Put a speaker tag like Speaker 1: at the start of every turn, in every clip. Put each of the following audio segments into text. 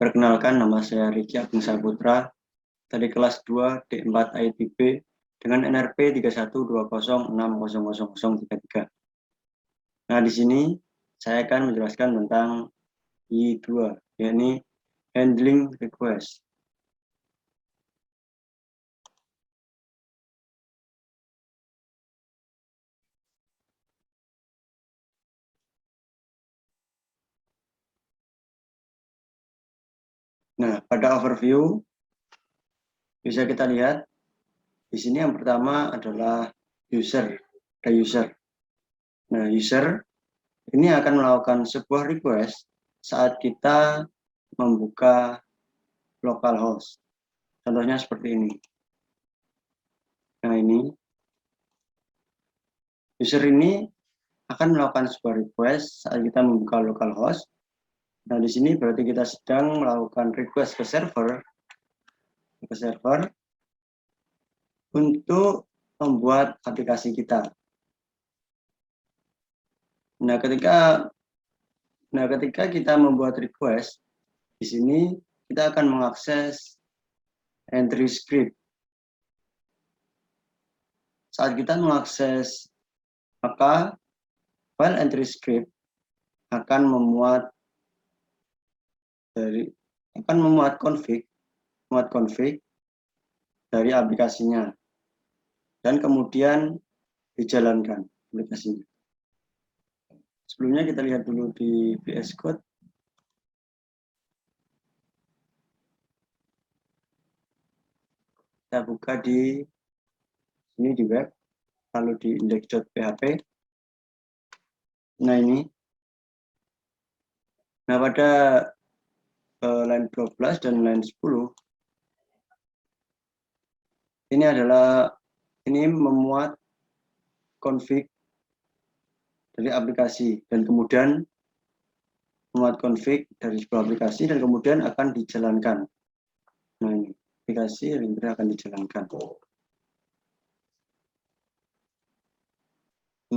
Speaker 1: Perkenalkan, nama saya Riki Agung Saputra dari kelas 2 D4 IPB dengan NRP 3120600033. Nah, di sini saya akan menjelaskan tentang I2, yakni handling request. Nah, pada overview bisa kita lihat di sini yang pertama adalah user, ada user. Nah, user ini akan melakukan sebuah request saat kita membuka localhost. Contohnya seperti ini. Nah, ini user ini akan melakukan sebuah request saat kita membuka localhost. Nah, di sini berarti kita sedang melakukan request ke server untuk membuat aplikasi kita. Nah, ketika kita membuat request, di sini kita akan mengakses entry script. Saat kita mengakses, maka file entry script akan memuat config dari aplikasinya dan kemudian dijalankan aplikasinya. Sebelumnya kita lihat dulu di VS Code. Kita buka di sini di web, lalu di index.php. Nah, ini. Nah, pada line 12 dan line 10 ini memuat config dari aplikasi dan kemudian memuat config dari sebuah aplikasi dan kemudian akan dijalankan. Nah, ini aplikasi yang akan dijalankan.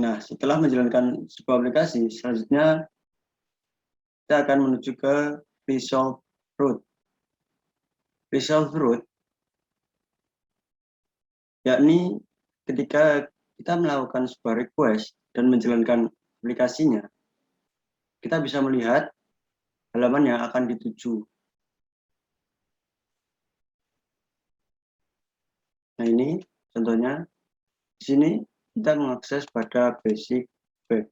Speaker 1: Nah, setelah menjalankan sebuah aplikasi, selanjutnya kita akan menuju ke resolve root. Resolve root yakni ketika kita melakukan sebuah request dan menjalankan aplikasinya, kita bisa melihat halaman yang akan dituju. Nah, ini contohnya. Di sini kita mengakses pada basic web.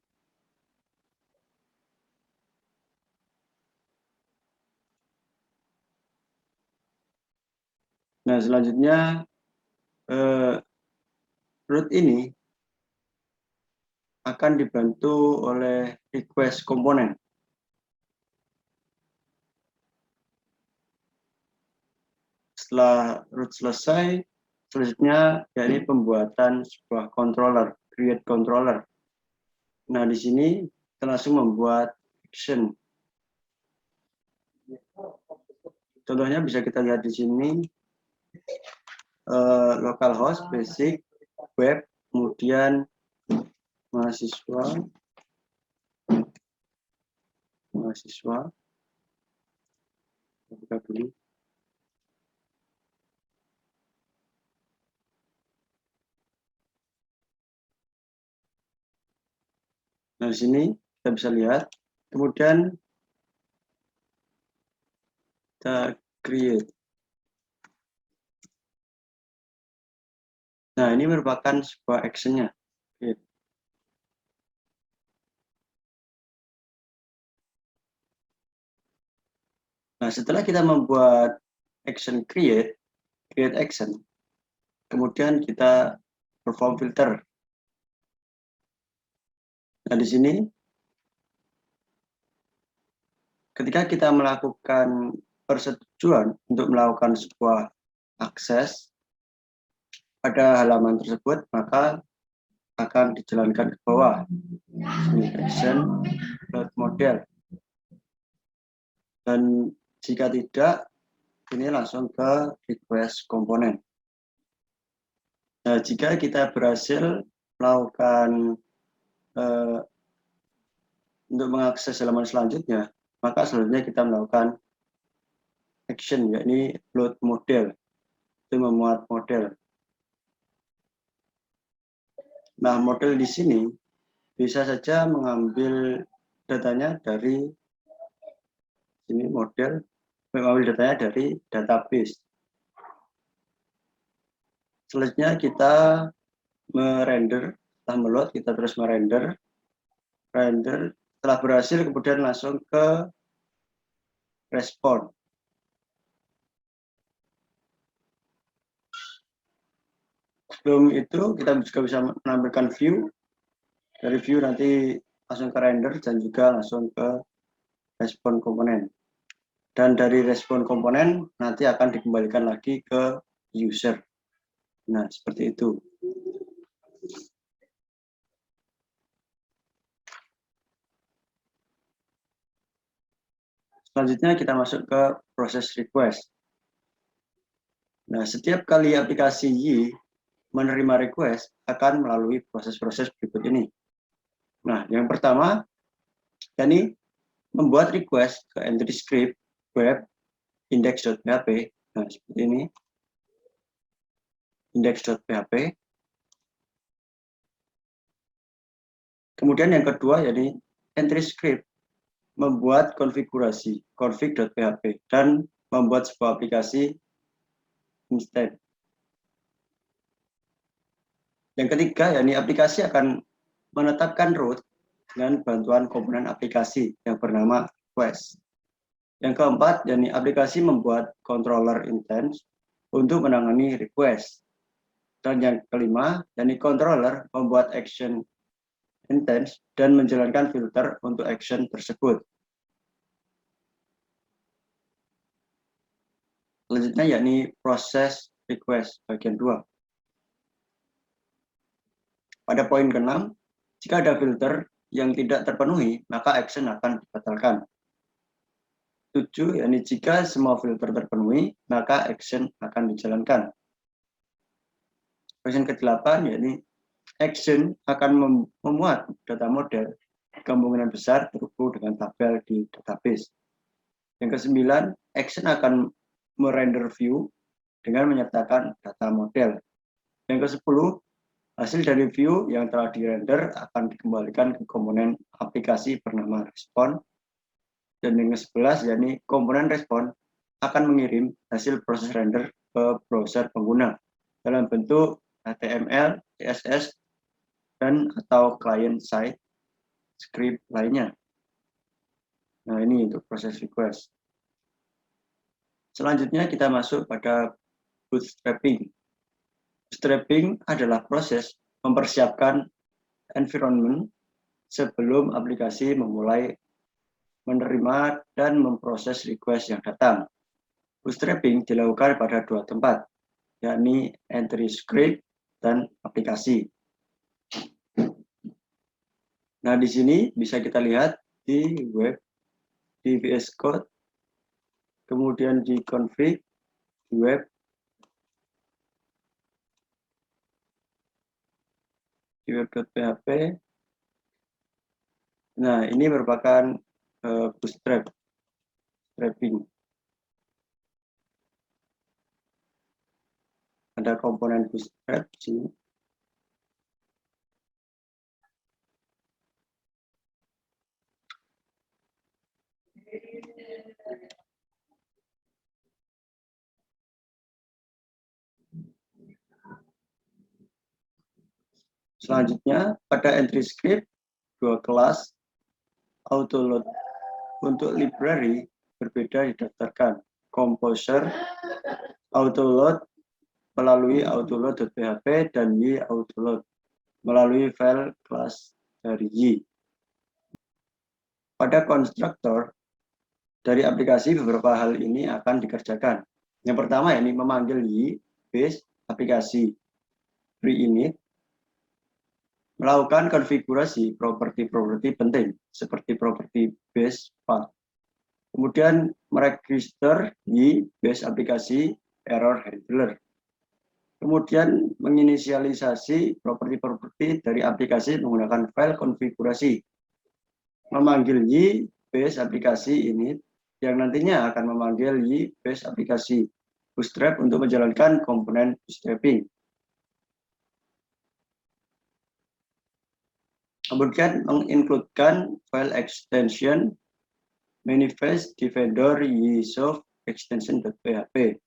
Speaker 1: Nah, selanjutnya root ini akan dibantu oleh request komponen. Setelah root selesai, selanjutnya yakni pembuatan sebuah controller, create controller. Nah, di sini kita langsung membuat action. Contohnya bisa kita lihat di sini, localhost, basic, web, kemudian mahasiswa. Buka dulu. Nah, di sini kita bisa lihat. Kemudian kita create. Nah, ini merupakan sebuah action-nya. Nah, setelah kita membuat action create action, kemudian kita perform filter. Nah, di sini ketika kita melakukan persetujuan untuk melakukan sebuah akses pada halaman tersebut, maka akan dijalankan ke bawah. Action model. Dan jika tidak, ini langsung ke request komponen. Nah, jika kita berhasil melakukan untuk mengakses halaman selanjutnya, maka selanjutnya kita melakukan action, yakni load model, itu memuat model. Nah, model di sini bisa saja mengambil datanya dari sini, model mengambil datanya dari database. Selanjutnya kita merender, setelah meload kita terus merender, setelah berhasil kemudian langsung ke respon. Sebelum itu kita juga bisa menampilkan view, dari view nanti langsung ke render dan juga langsung ke respon komponen. Dan dari respon komponen nanti akan dikembalikan lagi ke user. Nah, seperti itu. Selanjutnya kita masuk ke proses request. Nah, setiap kali aplikasi Y menerima request akan melalui proses-proses berikut ini. Nah, yang pertama, yakni membuat request ke entry script web index.php. Nah, seperti ini. Index.php. Kemudian yang kedua, yakni entry script membuat konfigurasi config.php dan membuat sebuah aplikasi instant. Yang ketiga, yakni aplikasi akan menetapkan root dengan bantuan komponen aplikasi yang bernama request. Yang keempat, yakni aplikasi membuat controller instance untuk menangani request. Dan yang kelima, yakni controller membuat action instance dan menjalankan filter untuk action tersebut. Selanjutnya yakni proses request bagian 2. Pada poin ke-6, jika ada filter yang tidak terpenuhi, maka action akan dibatalkan. 7, yakni jika semua filter terpenuhi, maka action akan dijalankan. Poin ke-8, yakni action akan memuat data model, kemungkinan besar terhubung dengan tabel di database. Yang ke-9, action akan merender view dengan menyertakan data model. Yang ke-10, hasil dari view yang telah dirender akan dikembalikan ke komponen aplikasi bernama respon. Dan yang ke-11, yakni komponen respon akan mengirim hasil proses render ke browser pengguna dalam bentuk HTML, CSS, dan atau client-side script lainnya. Nah, ini untuk proses request. Selanjutnya kita masuk pada bootstrapping. Bootstrapping adalah proses mempersiapkan environment sebelum aplikasi memulai menerima dan memproses request yang datang. Bootstrapping dilakukan pada 2 tempat, yakni entry script dan aplikasi. Nah, di sini bisa kita lihat di web, di VS Code, kemudian di config, di web, di web.php. Nah, ini merupakan bootstrapping. Ada komponen bootstrap di sini. Selanjutnya, pada entry script, 2 kelas autoload. Untuk library berbeda didaftarkan. Composer autoload melalui autoload.php dan y autoload melalui file kelas dari y. Pada konstruktor dari aplikasi beberapa hal ini akan dikerjakan. Yang pertama yakni memanggil y base aplikasi pre-init, melakukan konfigurasi properti-properti penting seperti properti base path. Kemudian meregister y base aplikasi error handler. Kemudian menginisialisasi properti-properti dari aplikasi menggunakan file konfigurasi. Memanggil y base aplikasi init yang nantinya akan memanggil Y-based aplikasi Bootstrap untuk menjalankan komponen bootstrapping. Kemudian mengincludekan file extension manifest di vendor ysoft extension.php.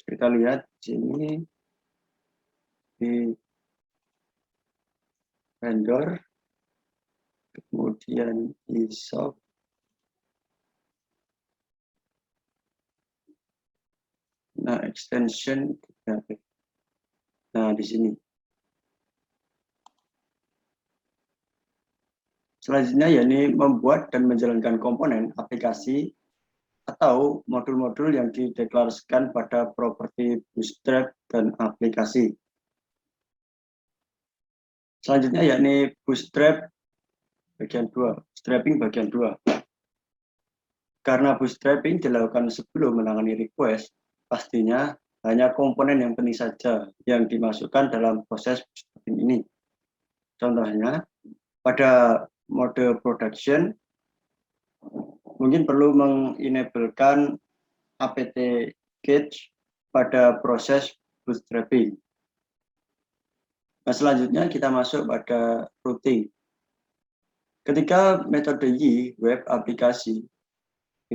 Speaker 1: Kita lihat di sini di vendor, kemudian ysoft. Nah, extension PHP. Nah, di sini. Selanjutnya yakni membuat dan menjalankan komponen aplikasi atau modul-modul yang dideklarasikan pada properti Bootstrap dan aplikasi. Selanjutnya yakni Bootstrap bagian 2, bootstrapping bagian 2. Karena bootstrapping dilakukan sebelum menangani request, pastinya hanya komponen yang penting saja yang dimasukkan dalam proses bootstrapping ini. Contohnya, pada mode production, mungkin perlu mengenablekan apt get pada proses bootstrapping. Nah, selanjutnya kita masuk pada routing. Ketika metode Y web aplikasi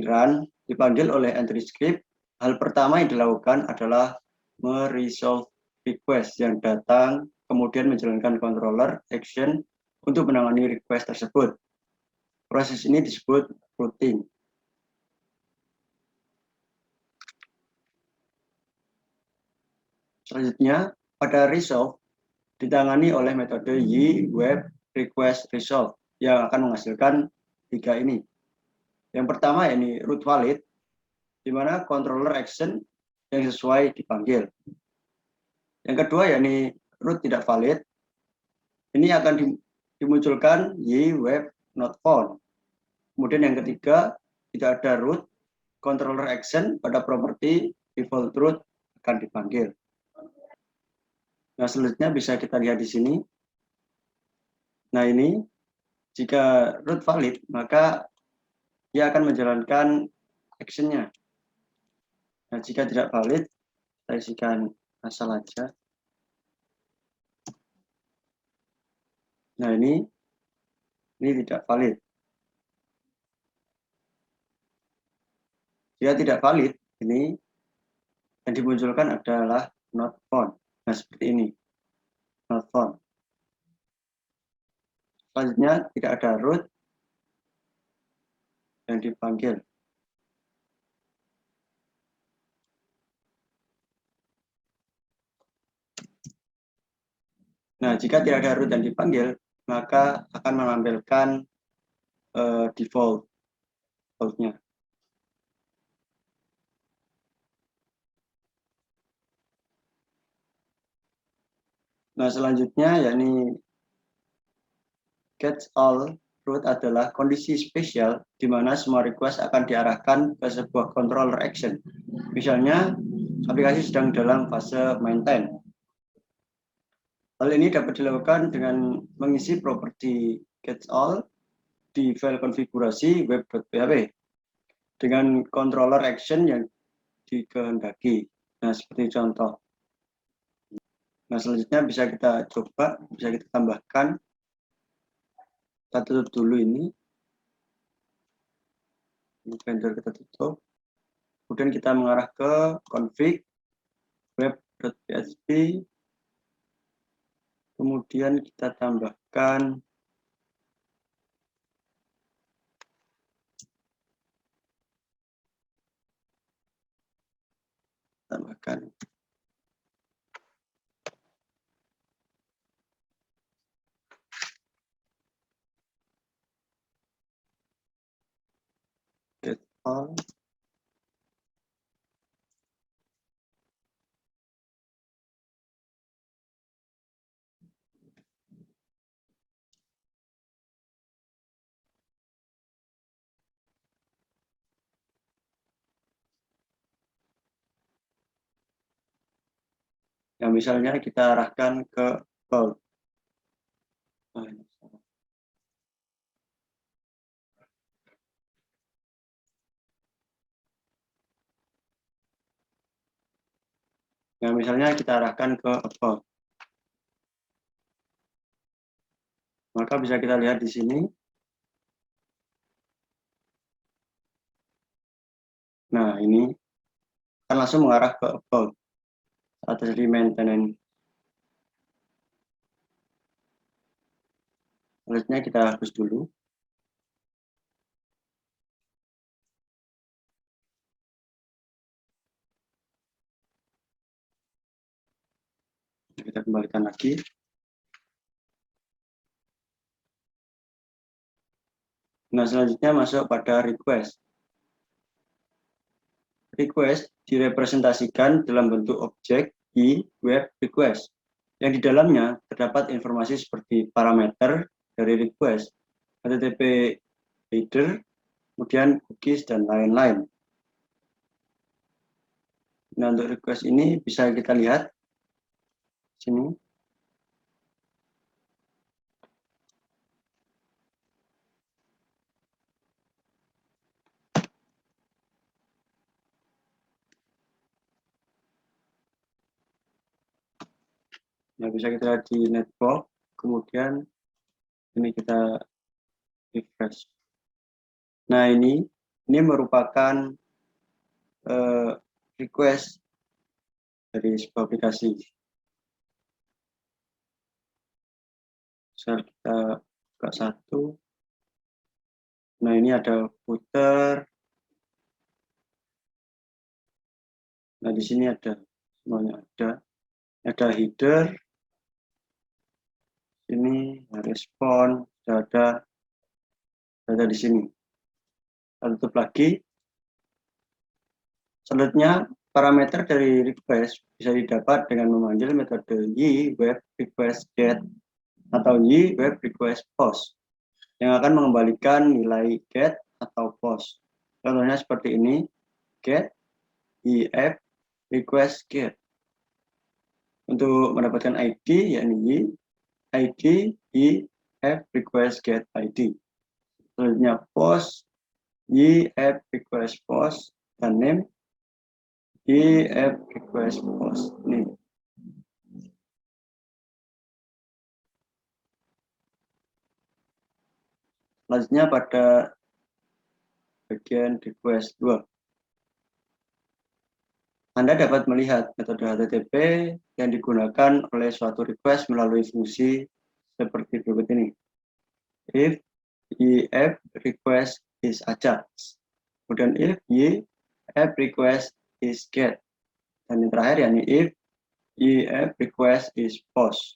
Speaker 1: run dipanggil oleh entry script, hal pertama yang dilakukan adalah meresolve request yang datang, kemudian menjalankan controller action untuk menangani request tersebut. Proses ini disebut routing. Selanjutnya, pada resolve ditangani oleh metode Y web request resolve yang akan menghasilkan 3 ini. Yang pertama ini root valid, di mana controller action yang sesuai dipanggil. Yang kedua yakni root tidak valid, ini akan dimunculkan Y web not found. Kemudian yang ketiga, tidak ada root, controller action pada properti default root akan dipanggil. Nah, selanjutnya bisa kita lihat di sini. Nah, ini jika root valid, maka dia akan menjalankan action-nya. Nah, jika tidak valid, saya isikan asal aja. Nah, ini tidak valid. Jika tidak valid, ini yang dimunculkan adalah not found. Nah, seperti ini. Not found. Selanjutnya, tidak ada root yang dipanggil. Nah, jika tidak ada root yang dipanggil, maka akan menampilkan default-nya. Nah, selanjutnya yakni catch all root adalah kondisi spesial di mana semua request akan diarahkan ke sebuah controller action. Misalnya, aplikasi sedang dalam fase maintain. Hal ini dapat dilakukan dengan mengisi properti catch all di file konfigurasi web.php dengan controller action yang dikehendaki. Nah, seperti contoh. Nah, selanjutnya bisa kita coba, bisa kita tambahkan. Kita tutup dulu ini. Ini vendor kita tutup. Kemudian kita mengarah ke config web.php. Kemudian kita tambahkan get all. Yang misalnya kita arahkan ke cloud. Nah, misalnya kita arahkan ke about. Maka bisa kita lihat di sini. Nah, ini akan langsung mengarah ke about saat terjadi maintenance. Selanjutnya kita hapus dulu. Kita kembalikan lagi. Nah, selanjutnya masuk pada request. Request direpresentasikan dalam bentuk objek di web request, yang di dalamnya terdapat informasi seperti parameter dari request, HTTP header, kemudian cookies, dan lain-lain. Nah, untuk request ini bisa kita lihat di sini. Nah, bisa kita lihat di network, kemudian ini kita refresh. Nah, ini merupakan request dari sebuah aplikasi. Misal kita buka satu. Nah, ini ada footer. Nah, di sini ada semuanya ada. Ada header. Ini respon, ada di sini. Kita tutup lagi. Selanjutnya, parameter dari request bisa didapat dengan memanggil metode y-web request get atau y-web request post yang akan mengembalikan nilai get atau post. Contohnya seperti ini, get y-app request get. Untuk mendapatkan ID, yakni ID y-app request get ID. Selanjutnya post y-app request post dan name y-app request post name. Selanjutnya pada bagian request 2. Anda dapat melihat metode HTTP yang digunakan oleh suatu request melalui fungsi seperti berikut ini. If y-app request is Ajax, kemudian if y-app request is get, dan yang terakhir yakni if y-app request is post.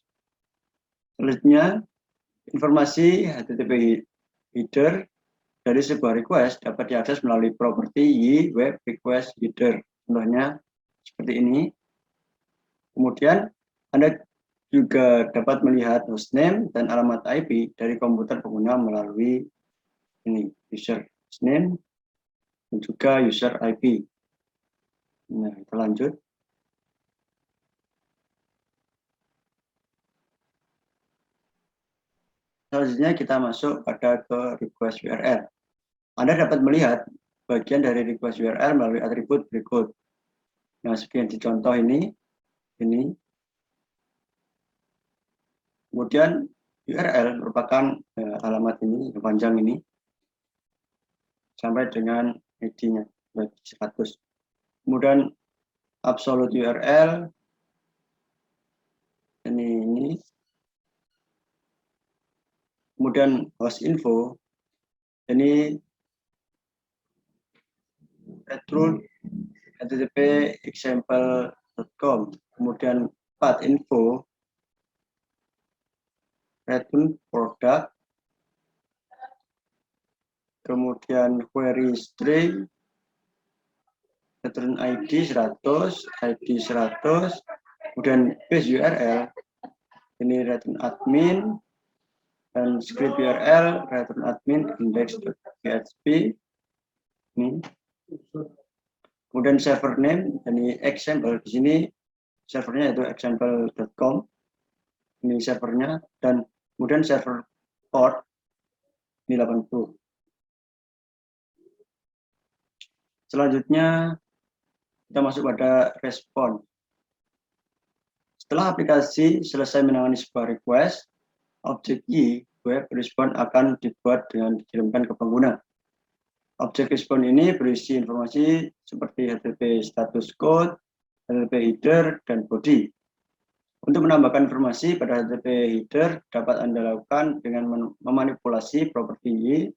Speaker 1: Selanjutnya, informasi HTTP header dari sebuah request dapat diakses melalui properti y-web request header. Contohnya seperti ini. Kemudian Anda juga dapat melihat hostname dan alamat IP dari komputer pengguna melalui ini user name dan juga user IP. Nah, kita lanjut. Selanjutnya kita masuk pada ke request URL. Anda dapat melihat bagian dari request URL melalui atribut berikut. Nah, seperti yang dicontoh ini. Kemudian URL merupakan alamat ini, yang panjang ini, sampai dengan ID-nya, 100. Kemudian absolute URL, ini. Kemudian host info, ini return http example.com. Kemudian path info, return product, kemudian query string, return ID 100, kemudian base URL, ini return admin, dan script URL, return admin index.php, ini. Kemudian server name, ini example, di sini servernya itu example.com, ini servernya, dan kemudian server port, ini 80. Selanjutnya kita masuk pada respon. Setelah aplikasi selesai menangani sebuah request, objek Y web respond akan dibuat dengan dikirimkan ke pengguna. Objek respon ini berisi informasi seperti HTTP status code, HTTP header, dan body. Untuk menambahkan informasi pada HTTP header dapat Anda lakukan dengan memanipulasi properti Y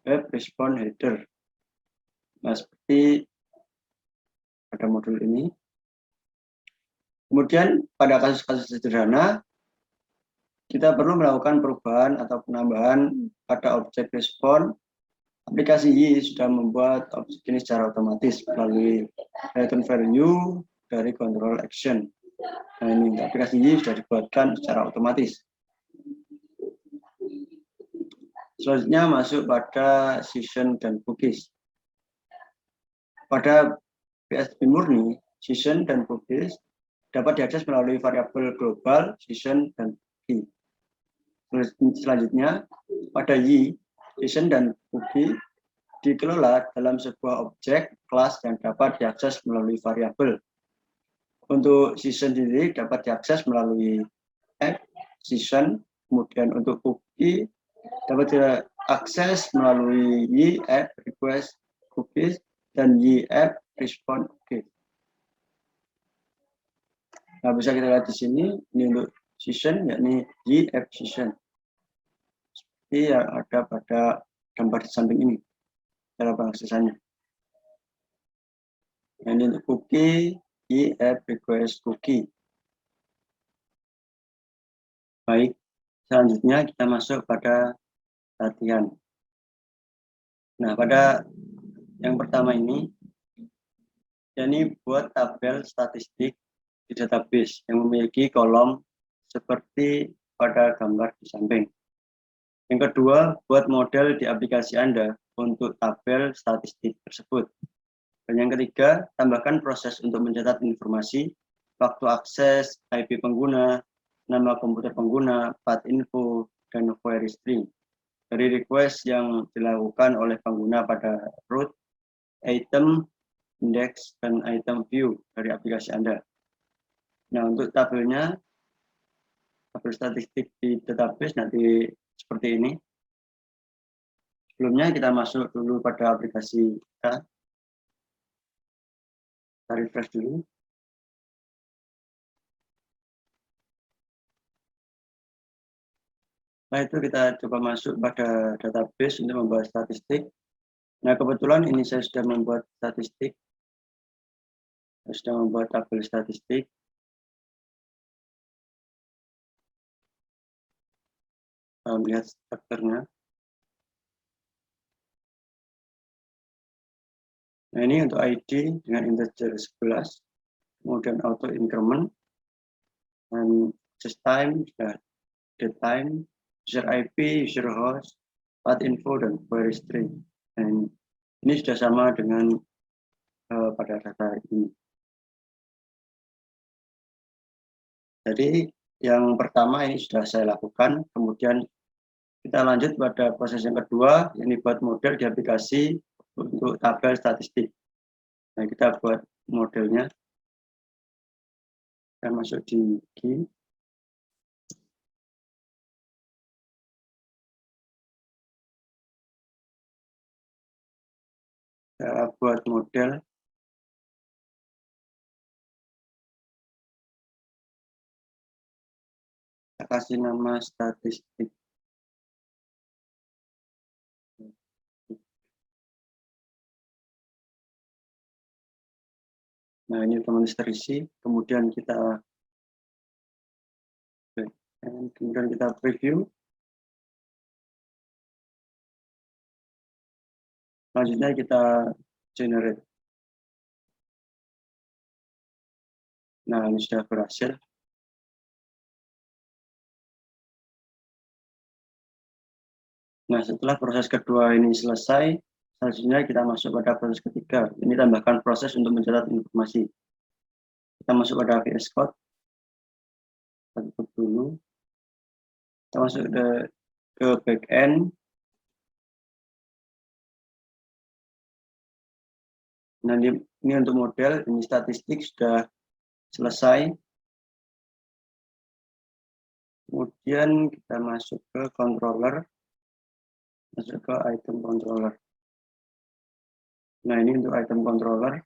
Speaker 1: web respond header. Nah, seperti pada modul ini. Kemudian pada kasus-kasus sederhana, kita perlu melakukan perubahan atau penambahan pada objek respon. Aplikasi Y sudah membuat objek ini secara otomatis melalui return value dari control action. Nah, ini aplikasi Y sudah dibuatkan secara otomatis. Selanjutnya masuk pada session dan cookies. Pada PHP murni, session dan cookies dapat diakses melalui variabel global, session, dan cookie. Selanjutnya, pada Y, session dan cookie dikelola dalam sebuah objek kelas yang dapat diakses melalui variabel. Untuk session sendiri dapat diakses melalui app session, kemudian untuk cookie dapat diakses melalui Y app request cookies dan Y app respond cookies. Nah, bisa kita lihat di sini, ini untuk session, yakni Y app session. Seperti yang ada pada gambar di samping ini, cara pengaksesannya. Nah, ini untuk cookie, Y app request cookie. Baik, selanjutnya kita masuk pada latihan. Nah, pada yang pertama ini, yakni buat tabel statistik di database yang memiliki kolom seperti pada gambar di samping. Yang kedua, buat model di aplikasi Anda untuk tabel statistik tersebut. Dan yang ketiga, tambahkan proses untuk mencatat informasi, waktu akses, IP pengguna, nama komputer pengguna, path info, dan query string dari request yang dilakukan oleh pengguna pada root, item, index, dan item view dari aplikasi Anda. Nah, untuk tabelnya, tabel statistik di database nanti seperti ini. Sebelumnya kita masuk dulu pada aplikasi kita. Kita refresh dulu. Nah, itu kita coba masuk pada database untuk membuat statistik. Nah, kebetulan ini saya sudah membuat statistik. Saya sudah membuat tabel statistik. Lihat strukturnya. Nah, ini untuk ID dengan integer 11, kemudian auto increment, dan just time, date time, user IP, user host, path info, dan query string. Dan ini sudah sama dengan pada data ini. Jadi yang pertama ini sudah saya lakukan, kemudian kita lanjut pada proses yang kedua, ini buat model di aplikasi untuk tabel statistik. Nah, kita buat modelnya. Kita masuk di G. Kita buat model. Kita kasih nama statistik. Nah, ini otomatis terisi. Kemudian kita preview. Selanjutnya kita generate. Nah, ini sudah berhasil. Nah, setelah proses kedua ini selesai, selanjutnya kita masuk pada proses ketiga. Ini tambahkan proses untuk mencatat informasi. Kita masuk pada VS Code. Kita tutup dulu. Kita masuk ke backend. Nah, ini untuk model, ini statistik sudah selesai. Kemudian kita masuk ke controller, masuk ke item controller. Nah, ini untuk item controller.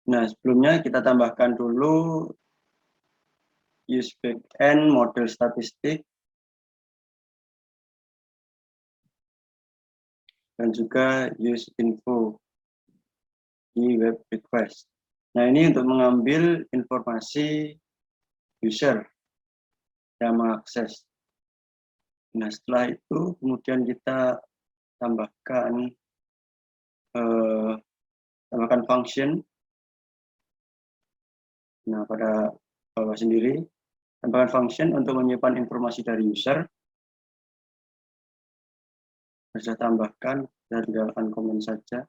Speaker 1: Nah, sebelumnya kita tambahkan dulu use backend model statistik dan juga use info di web request. Nah, ini untuk mengambil informasi user yang mengakses. Nah, setelah itu kemudian kita tambahkan function. Nah, pada bawah sendiri tambahkan function untuk menyimpan informasi dari user. Bisa tambahkan dan tinggalkan komen saja.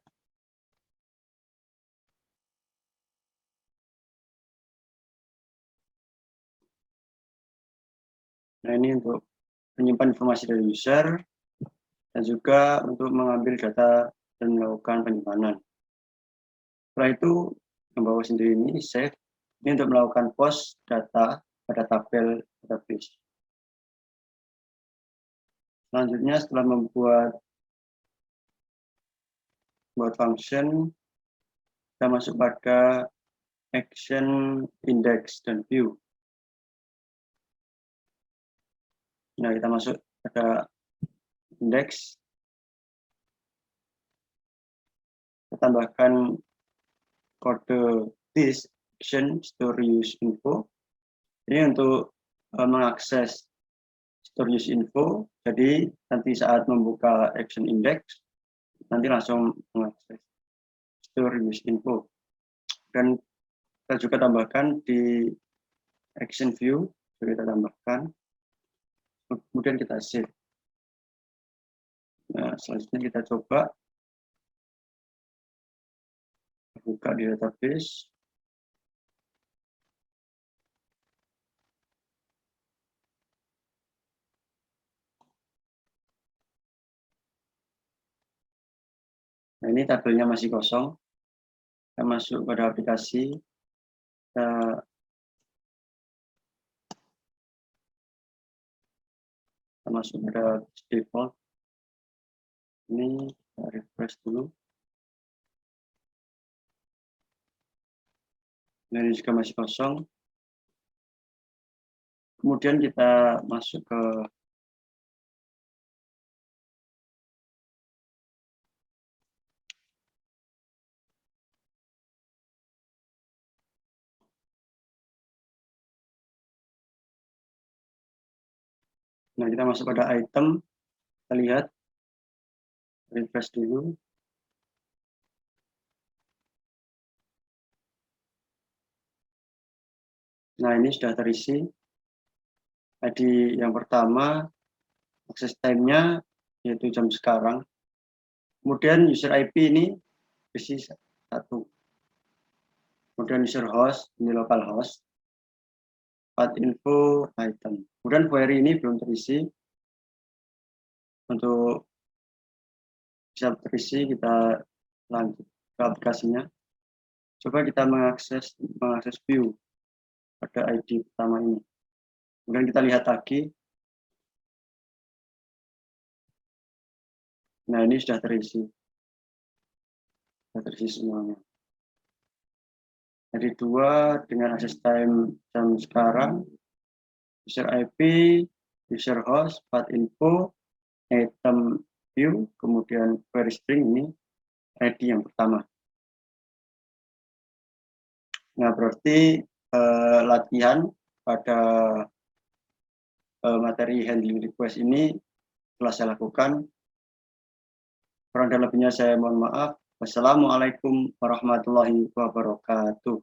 Speaker 1: Nah, ini untuk menyimpan informasi dari user dan juga untuk mengambil data dan melakukan penyimpanan. Setelah itu, yang bawah sendiri ini save. Ini untuk melakukan post data pada tabel database. Selanjutnya, setelah membuat function, kita masuk pada action, index, dan view. Nah, kita masuk pada index. Kita tambahkan kode this action store use info. Ini untuk mengakses store use info. Jadi nanti saat membuka action index, nanti langsung mengakses store use info. Dan kita juga tambahkan di action view, kita tambahkan. Kemudian kita save. Nah, selanjutnya kita coba buka di database. Nah, ini tabelnya masih kosong. Kita masuk pada aplikasi. Kita masuk pada default. Ini kita refresh dulu. Nah, ini juga masih kosong. Kemudian kita masuk ke Nah, kita masuk pada item. Kita lihat. Refresh dulu. Nah, ini sudah terisi. Jadi yang pertama, akses time-nya yaitu jam sekarang. Kemudian user IP ini isi 1. Kemudian user host, ini local host. Path info item. Kemudian query ini belum terisi. Untuk bisa terisi, kita lanjut ke aplikasinya. Coba kita mengakses view pada ID pertama ini. Kemudian kita lihat lagi. Nah, ini sudah terisi. Sudah terisi semuanya. Jadi 2 dengan akses time jam sekarang, user IP, user host, path info, item view, kemudian query string ini ID yang pertama. Nah, berarti latihan pada materi handling request ini telah saya lakukan. Kurang dan lebihnya saya mohon maaf. Wassalamualaikum warahmatullahi wabarakatuh.